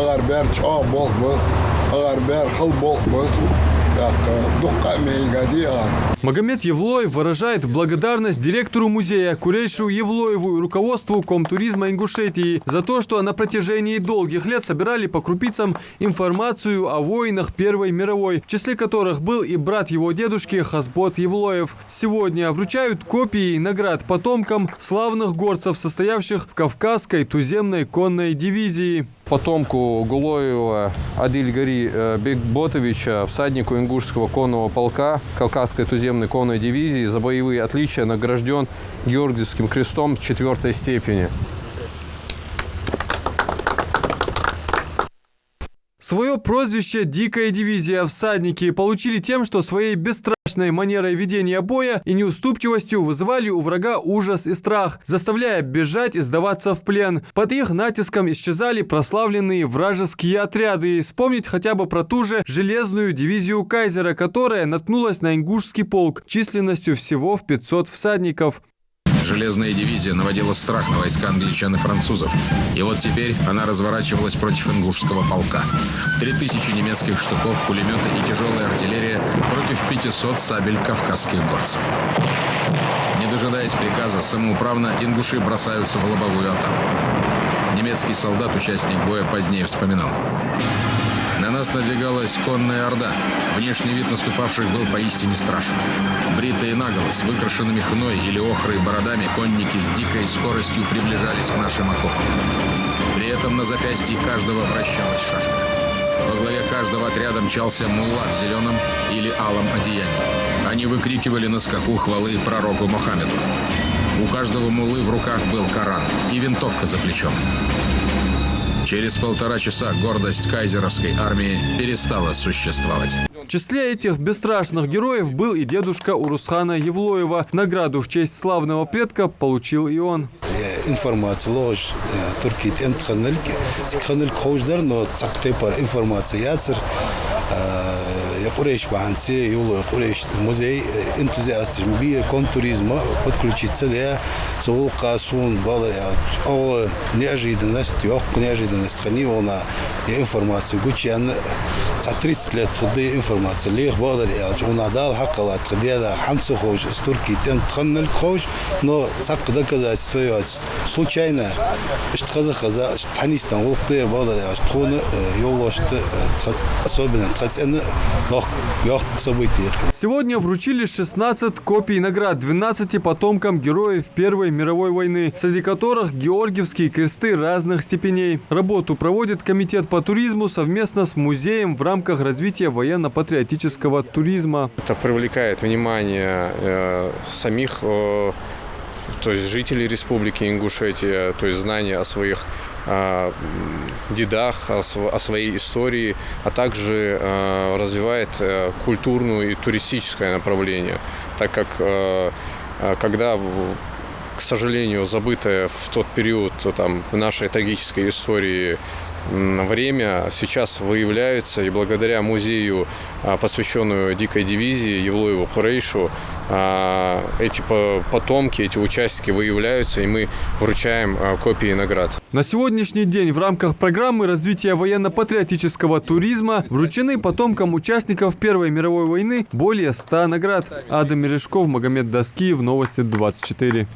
Агар бер чо болх бы, агар бер хыл болх бы, так духка мейгади агар. Магомед Евлоев выражает благодарность директору музея Курейшу Евлоеву и руководству Комтуризма Ингушетии за то, что на протяжении долгих лет собирали по крупицам информацию о воинах Первой мировой, в числе которых был и брат его дедушки Хасбот Евлоев. Сегодня вручают копии наград потомкам славных горцев, состоявших в Кавказской туземной конной дивизии. Потомку Гулоева Адильгари Бекботовича, всаднику ингушского конного полка Кавказской туземной конной дивизии, за боевые отличия награжден Георгиевским крестом 4-й степени. Свое прозвище «Дикая дивизия» всадники получили тем, что своей бесстрашной манерой ведения боя и неуступчивостью вызывали у врага ужас и страх, заставляя бежать и сдаваться в плен. Под их натиском исчезали прославленные вражеские отряды. Вспомнить хотя бы про ту же железную дивизию Кайзера, которая наткнулась на ингушский полк численностью всего в 500 всадников. Железная дивизия наводила страх на войска англичан и французов. И вот теперь она разворачивалась против ингушского полка. 3000 немецких штыков, пулеметы и тяжелая артиллерия против 500 сабель кавказских горцев. Не дожидаясь приказа, самоуправно ингуши бросаются в лобовую атаку. Немецкий солдат, участник боя, позднее вспоминал: на нас надвигалась конная орда. Внешний вид наступавших был поистине страшен. Бритые наголо, с выкрашенными хной или охрой бородами, конники с дикой скоростью приближались к нашим окопам. При этом на запястье каждого вращалась шашка. Во главе каждого отряда мчался мулла в зеленом или алом одеянии. Они выкрикивали на скаку хвалы пророку Мухаммеду. У каждого муллы в руках был Коран и винтовка за плечом. Через 1,5 часа гордость кайзеровской армии перестала существовать. В числе этих бесстрашных героев был и дедушка Урусхана Евлоева. Награду в честь славного предка получил и он. Информация, ложь, турки, информация, я Курейш Банси, Юло Курейш музей, энтузиаст мира, контуризма, подключиться для Сулка, Сун, Балая, о неожиданность, неожиданность, хранила информацию, Гучан, за 30 лет туда информация, лех Балая, он отдал хакала, традиция, хамцу хоч, с турки, тханнель хоч, но сак доказательство, случайно, что хаза, Танистан, Волктер, Балая, что он Юло, особенно Сегодня вручили 16 копий наград 12 потомкам героев Первой мировой войны, среди которых георгиевские кресты разных степеней. Работу проводит Комитет по туризму совместно с музеем в рамках развития военно-патриотического туризма. Это привлекает внимание самих, то есть жителей Республики Ингушетия, то есть знания о своих дедах, о своей истории, а также развивает культурное и туристическое направление, так как когда, к сожалению, забытое в тот период в нашей трагической истории время сейчас выявляется, и благодаря музею, посвященному Дикой дивизии Евлоеву Курейшу, эти потомки, эти участники выявляются, и мы вручаем копии наград. На сегодняшний день в рамках программы развития военно-патриотического туризма вручены потомкам участников Первой мировой войны более 100 наград. Адам Мережков, Магомед Даскиев, Новости 24.